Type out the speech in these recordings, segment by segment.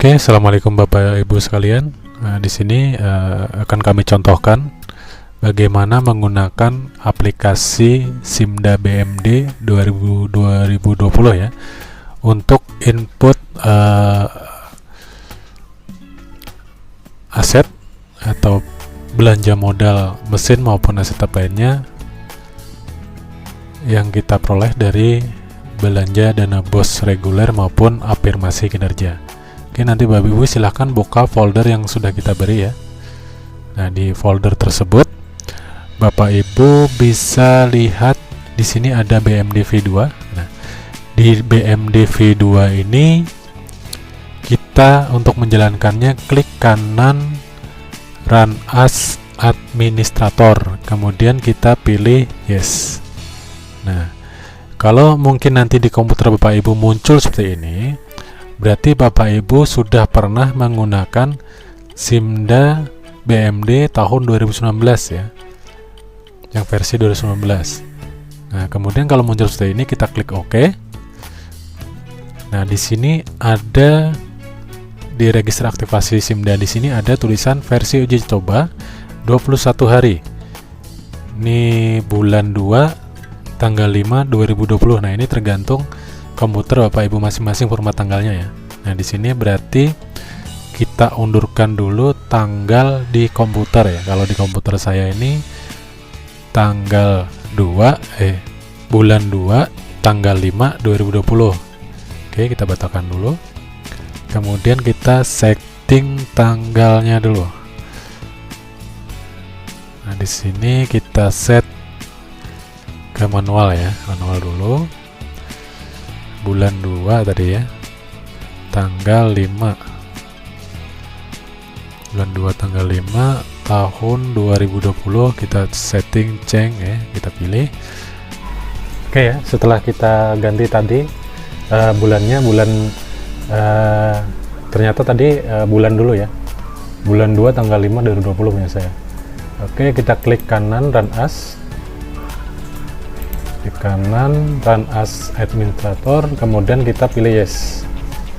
Oke, assalamualaikum Bapak Ibu sekalian. Di sini akan kami contohkan bagaimana menggunakan aplikasi Simda BMD 2020 ya untuk input aset atau belanja modal mesin maupun aset lainnya yang kita peroleh dari belanja dana BOS reguler maupun afirmasi kinerja. Oke, nanti Bapak Ibu silahkan buka folder yang sudah kita beri ya. Nah, di folder tersebut Bapak Ibu bisa lihat di sini ada BMD V2. Nah, di BMD V2 ini kita untuk menjalankannya klik kanan Run as Administrator, kemudian kita pilih Yes. Nah, kalau mungkin nanti di komputer Bapak Ibu muncul seperti ini, berarti Bapak Ibu sudah pernah menggunakan Simda BMD tahun 2019 ya, yang versi 2019. Nah, kemudian kalau muncul seperti ini kita klik OK. Nah, di sini ada di register aktivasi Simda, di sini ada tulisan versi uji coba 21 hari. Ini bulan 2 tanggal 5 2020. Nah, ini tergantung komputer Bapak Ibu masing-masing format tanggalnya ya. Nah, di sini berarti kita undurkan dulu tanggal di komputer ya. Kalau di komputer saya ini tanggal 2 bulan 2 tanggal 5 2020. Oke, kita batalkan dulu. Kemudian kita setting tanggalnya dulu. Nah, di sini kita set ke manual ya, manual dulu. Bulan 2 tadi ya, tanggal 5 bulan 2 tanggal 5 tahun 2020, kita setting change ya, kita pilih. Oke ya, setelah kita ganti tadi bulannya, ternyata tadi bulan dulu ya, bulan 2 tanggal 5 2020 punya saya. Oke, kita klik kanan Run as, di kanan Run as Administrator, kemudian kita pilih Yes.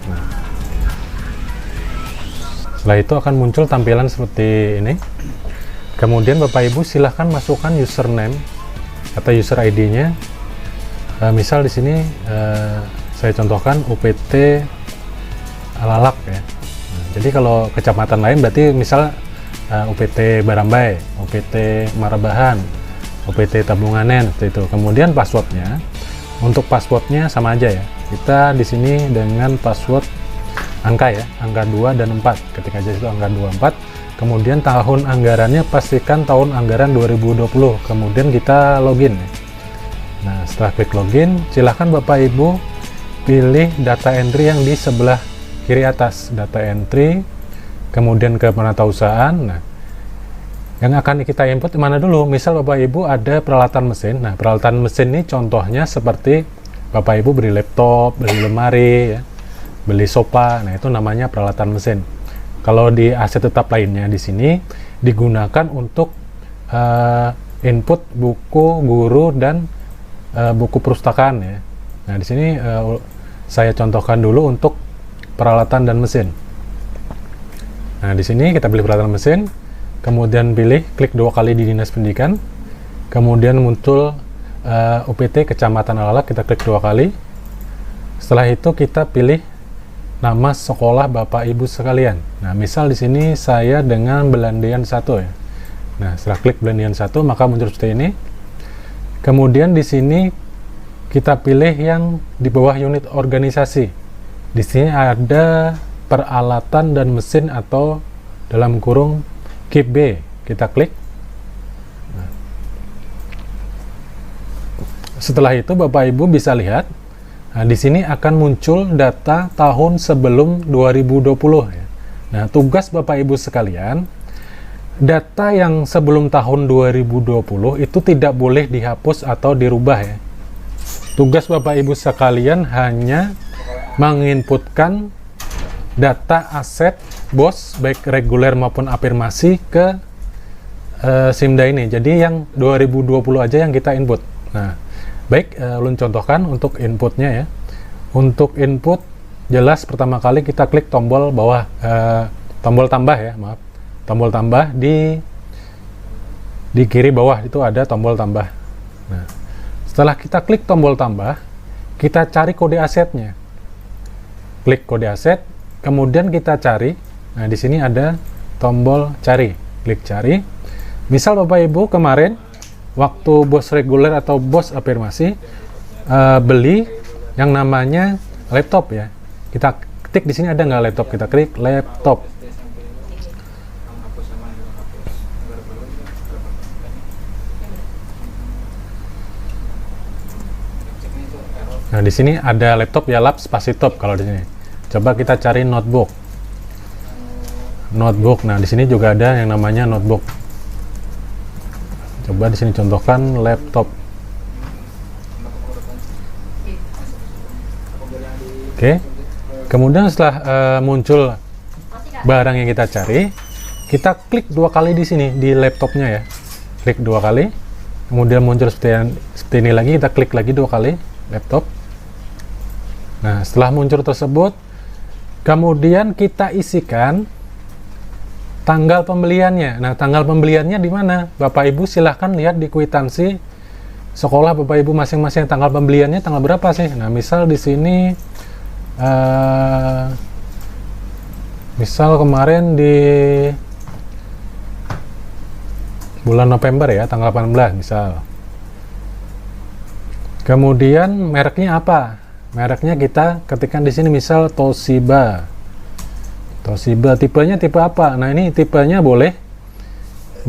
Nah, setelah itu akan muncul tampilan seperti ini. Kemudian Bapak Ibu silahkan masukkan username atau user ID-nya. Misal di sini saya contohkan UPT Lalak ya. Nah, jadi kalau kecamatan lain berarti misal UPT Barambai, UPT Marabahan, UPT Tabunganen, seperti itu. Kemudian passwordnya, untuk passwordnya sama aja ya. Kita di sini dengan password angka ya, angka 2 dan 4. Ketika aja itu angka 2 4. Kemudian tahun anggarannya pastikan tahun anggaran 2020. Kemudian kita login ya. Nah, setelah klik login, silahkan Bapak Ibu pilih data entry yang di sebelah kiri atas, data entry, kemudian ke penatausahaan. Nah, yang akan kita input mana dulu? Misal Bapak Ibu ada peralatan mesin. Nah, peralatan mesin ini contohnya seperti Bapak Ibu beli laptop, beli lemari, ya, beli sofa. Nah, itu namanya peralatan mesin. Kalau di aset tetap lainnya di sini digunakan untuk input buku guru dan buku perpustakaan ya. Nah, di sini saya contohkan dulu untuk peralatan dan mesin. Nah, di sini kita pilih peralatan mesin, kemudian pilih klik 2 kali di dinas pendidikan, kemudian muncul UPT Kecamatan Lalak, kita klik 2 kali. Setelah itu kita pilih nama sekolah Bapak Ibu sekalian. Nah, misal di sini saya dengan Belandian 1 ya. Nah, setelah klik Belandian 1 maka muncul seperti ini. Kemudian di sini kita pilih yang di bawah unit organisasi. Di sini ada peralatan dan mesin atau dalam kurung KIP B, kita klik. Nah, setelah itu Bapak Ibu bisa lihat, nah, di sini akan muncul data tahun sebelum 2020 ya. Nah, tugas Bapak Ibu sekalian, data yang sebelum tahun 2020 itu tidak boleh dihapus atau dirubah ya. Tugas Bapak Ibu sekalian hanya menginputkan data aset BOS baik reguler maupun afirmasi ke Simda ini. Jadi yang 2020 aja yang kita input. Nah, baik, ulun contohkan untuk inputnya ya. Untuk input jelas pertama kali kita klik tombol bawah, tombol tambah ya, maaf, tombol tambah di kiri bawah itu ada tombol tambah. Nah, setelah kita klik tombol tambah, kita cari kode asetnya. Klik kode aset, kemudian kita cari. Nah, di sini ada tombol cari, klik cari. Misal Bapak Ibu kemarin waktu bos reguler atau bos afirmasi beli yang namanya laptop ya. Kita ketik di sini ada nggak laptop, kita klik laptop. Nah, di sini ada laptop ya, lap spasi top kalau di sini. Coba kita cari notebook. Notebook. Nah, di sini juga ada yang namanya notebook. Coba di sini contohkan laptop. Oke. Kemudian setelah muncul barang yang kita cari, kita klik 2 kali di sini di laptopnya ya. Klik 2 kali. Kemudian muncul seperti ini lagi, kita klik lagi 2 kali laptop. Nah, setelah muncul tersebut, kemudian kita isikan tanggal pembeliannya. Nah, tanggal pembeliannya di mana? Bapak Ibu silahkan lihat di kwitansi sekolah Bapak Ibu masing-masing, tanggal pembeliannya tanggal berapa sih? Nah, misal di sini, misal kemarin di bulan November ya, tanggal 18 misal. Kemudian mereknya apa? Mereknya kita ketikkan di sini misal Toshiba. Toshiba, tipenya tipe apa? Nah, ini tipenya boleh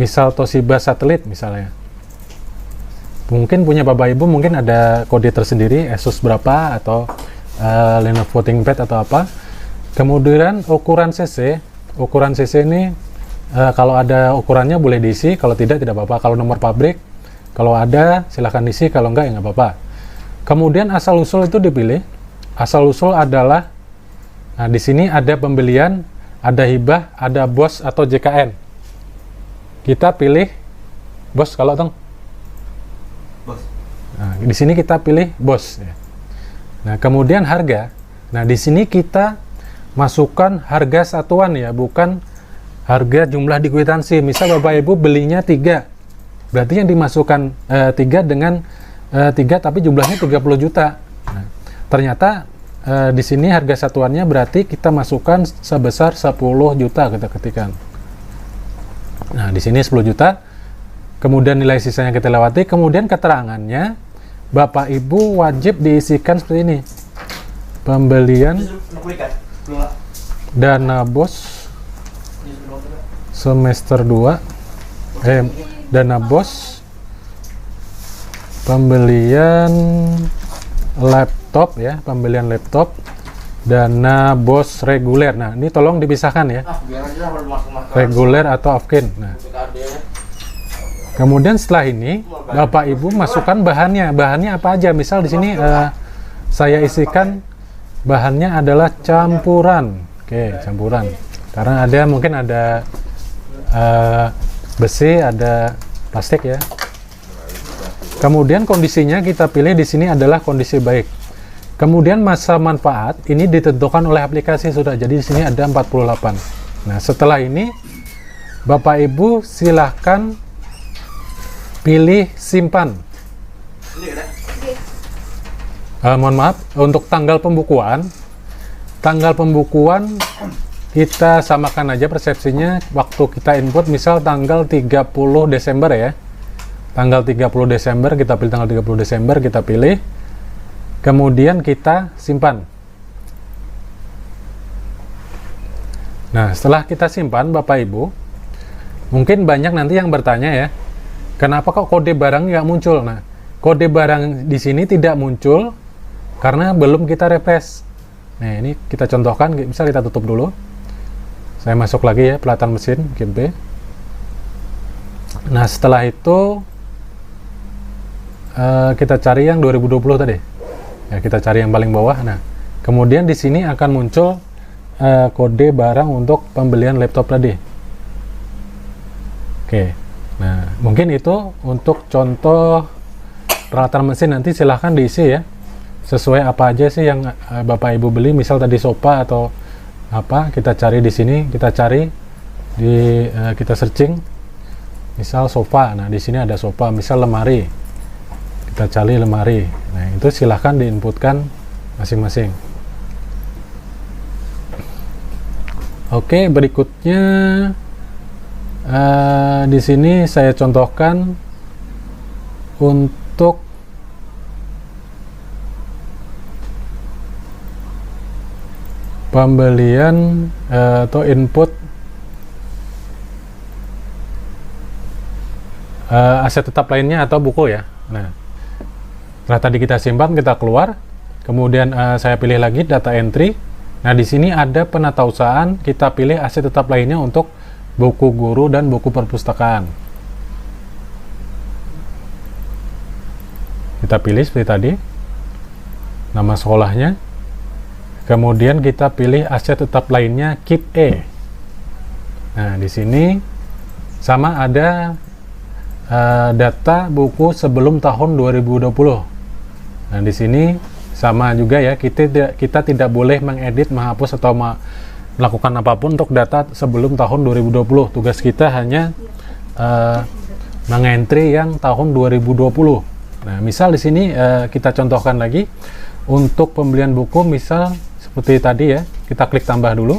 misal Toshiba satelit misalnya. Mungkin punya Bapak Ibu mungkin ada kode tersendiri, Asus berapa atau Lenovo ThinkPad atau apa. Kemudian ukuran CC. Ukuran CC ini kalau ada ukurannya boleh diisi, kalau tidak apa-apa. Kalau nomor pabrik, kalau ada silahkan diisi, kalau enggak ya nggak apa-apa. Kemudian asal-usul itu dipilih. Asal-usul adalah, nah di sini ada pembelian, ada hibah, ada BOS atau JKN. Kita pilih BOS kalau tong. BOS. Nah, di sini kita pilih BOS. Nah, kemudian harga. Nah, di sini kita masukkan harga satuan ya, bukan harga jumlah di kwitansi. Misal Bapak Ibu belinya 3, berarti yang dimasukkan 3 dengan 3 tapi jumlahnya 30 juta. Nah, ternyata di sini harga satuannya berarti kita masukkan sebesar 10 juta kita ketikkan. Nah, di sini 10 juta. Kemudian nilai sisanya kita lewati, kemudian keterangannya Bapak Ibu wajib diisikan seperti ini. Pembelian dana BOS semester 2 dana BOS pembelian laptop ya, pembelian laptop, dana BOS reguler. Nah, ini tolong dipisahkan ya, reguler atau off-kin. Nah, kemudian setelah ini Bapak Ibu masukkan bahannya. Bahannya apa aja? Misal di sini saya isikan bahannya adalah campuran. Oke, campuran. Karena ada mungkin ada besi, ada plastik ya. Kemudian kondisinya kita pilih di sini adalah kondisi baik. Kemudian masa manfaat ini ditentukan oleh aplikasi sudah. Jadi di sini ada 48. Nah, setelah ini Bapak Ibu silahkan pilih simpan. Mohon maaf, untuk tanggal pembukuan kita samakan aja persepsinya waktu kita input, misal tanggal 30 Desember ya. Tanggal 30 Desember, kita pilih tanggal 30 Desember, kita pilih. Kemudian kita simpan. Nah, setelah kita simpan Bapak Ibu, mungkin banyak nanti yang bertanya ya, kenapa kok kode barang nggak muncul? Nah, kode barang di sini tidak muncul karena belum kita refresh. Nah, ini kita contohkan, bisa kita tutup dulu. Saya masuk lagi ya, pelatihan mesin, GMP. Nah, setelah itu kita cari yang 2020 tadi. Ya, kita cari yang paling bawah. Nah, kemudian di sini akan muncul kode barang untuk pembelian laptop tadi. Oke. Nah, mungkin itu untuk contoh peralatan mesin, nanti silahkan diisi ya. sesuai apa aja sih yang Bapak Ibu beli. Misal tadi sofa atau apa, kita cari di sini, kita cari di kita searching misal sofa. Nah, di sini ada sofa, misal lemari. Kita cari lemari. Nah, itu silahkan diinputkan masing-masing. Oke, berikutnya di sini saya contohkan untuk pembelian atau input aset tetap lainnya atau buku ya. Nah, setelah tadi kita simpan, kita keluar, kemudian saya pilih lagi data entry. Nah, di sini ada penatausahaan, kita pilih aset tetap lainnya untuk buku guru dan buku perpustakaan. Kita pilih seperti tadi, nama sekolahnya. Kemudian kita pilih aset tetap lainnya keep E. Nah, di sini sama ada data buku sebelum tahun 2020. Nah, di sini sama juga ya, kita tidak boleh mengedit, menghapus atau melakukan apapun untuk data sebelum tahun 2020. Tugas kita hanya mengentry yang tahun 2020. Nah, misal di sini kita contohkan lagi untuk pembelian buku, misal seperti tadi ya, kita klik tambah dulu.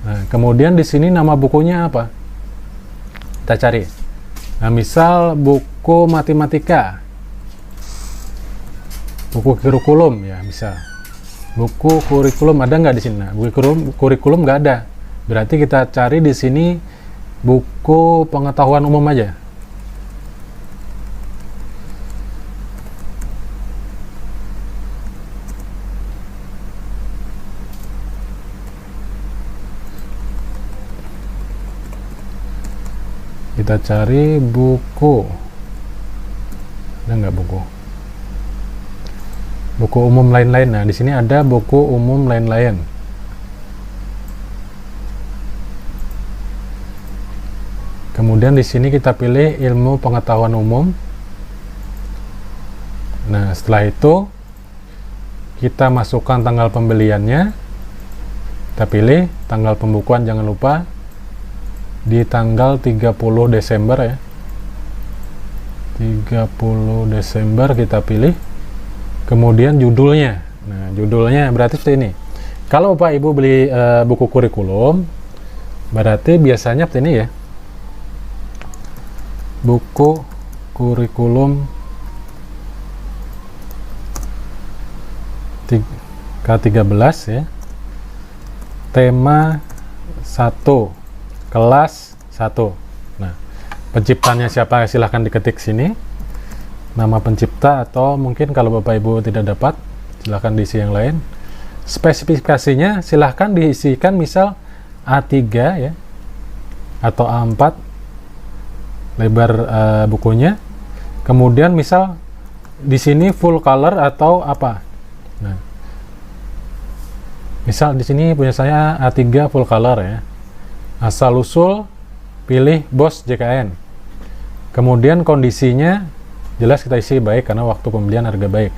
Nah, kemudian di sini nama bukunya apa? Kita cari. Nah, misal buku matematika, buku kurikulum ya, bisa. Buku kurikulum ada nggak di sini? Nah, buku kurikulum nggak ada. Berarti kita cari di sini buku pengetahuan umum aja. Kita cari buku, ada nggak buku umum lain-lain. Nah, di sini ada buku umum lain-lain. Kemudian di sini kita pilih ilmu pengetahuan umum. Nah, setelah itu kita masukkan tanggal pembeliannya. Kita pilih tanggal pembukuan, jangan lupa di tanggal 30 Desember ya. 30 Desember kita pilih. Kemudian judulnya. Nah, judulnya berarti seperti ini. Kalau Bapak Ibu beli buku kurikulum, berarti biasanya seperti ini ya. Buku kurikulum K13 ya. Tema 1. Kelas 1. Nah, penciptanya siapa, silahkan diketik sini nama pencipta, atau mungkin kalau Bapak Ibu tidak dapat, silahkan diisi yang lain. Spesifikasinya silahkan diisikan misal A3 ya, atau A4 lebar bukunya. Kemudian misal di sini full color atau apa. Nah, misal di sini punya saya A3 full color ya. Asal usul pilih BOS JKN. Kemudian kondisinya jelas kita isi baik karena waktu pembelian harga baik.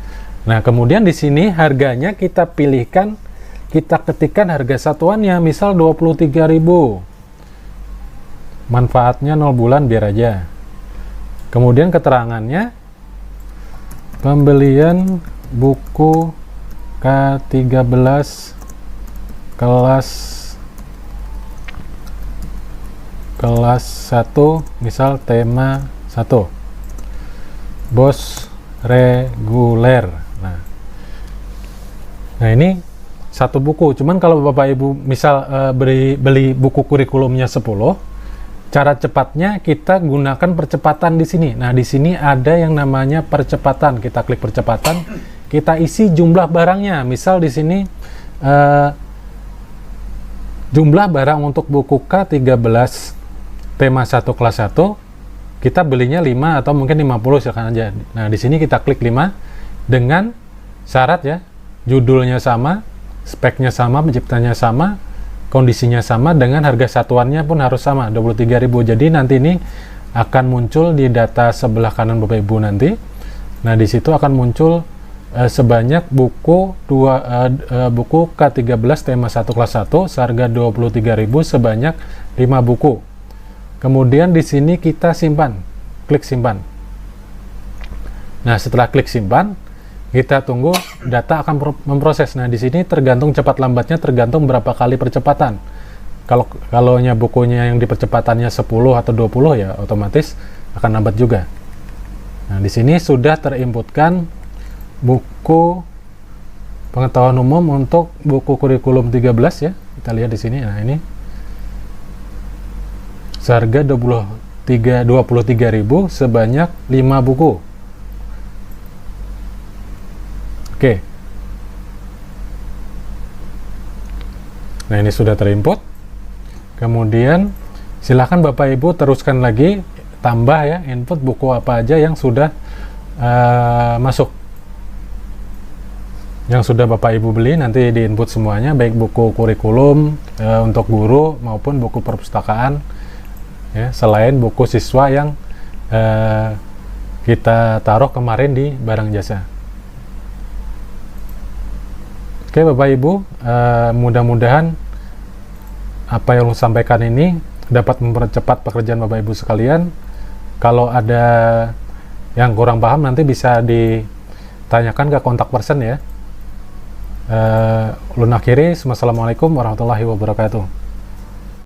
Nah, kemudian di sini harganya kita pilihkan, kita ketikkan harga satuannya misal 23.000. Manfaatnya 0 bulan biar aja. Kemudian keterangannya pembelian buku K13 kelas 1 misal tema 1 BOS reguler. Nah, ini satu buku. Cuman kalau Bapak Ibu misal beli buku kurikulumnya 10, cara cepatnya kita gunakan percepatan di sini. Nah, di sini ada yang namanya percepatan. Kita klik percepatan, kita isi jumlah barangnya. Misal di sini jumlah barang untuk buku K13 tema 1 kelas 1 kita belinya 5 atau mungkin 50, silakan aja. Nah, di sini kita klik 5 dengan syarat ya, judulnya sama, speknya sama, penciptanya sama, kondisinya sama, dengan harga satuannya pun harus sama, 23.000. Jadi nanti ini akan muncul di data sebelah kanan Bapak Ibu nanti. Nah, di situ akan muncul sebanyak buku K13 tema 1 kelas 1 seharga 23.000 sebanyak 5 buku. Kemudian di sini kita simpan, klik simpan. Nah, setelah klik simpan, kita tunggu data akan memproses. Nah, di sini tergantung cepat lambatnya, tergantung berapa kali percepatan. Kalau bukunya yang di percepatannya 10 atau 20 ya otomatis akan lambat juga. Nah, di sini sudah terinputkan buku pengetahuan umum untuk buku kurikulum 13 ya. Kita lihat di sini. Nah, ini seharga 23.000 sebanyak 5 buku. Oke. Nah, ini sudah terinput. Kemudian silakan Bapak Ibu teruskan lagi, tambah ya, input buku apa aja yang sudah masuk. Yang sudah Bapak Ibu beli nanti diinput semuanya, baik buku kurikulum untuk guru maupun buku perpustakaan ya, selain buku siswa yang kita taruh kemarin di barang jasa. Oke Bapak Ibu, mudah-mudahan apa yang saya sampaikan ini dapat mempercepat pekerjaan Bapak Ibu sekalian. Kalau ada yang kurang paham nanti bisa ditanyakan ke kontak person ya. Ulun akhiri, wassalamualaikum warahmatullahi wabarakatuh.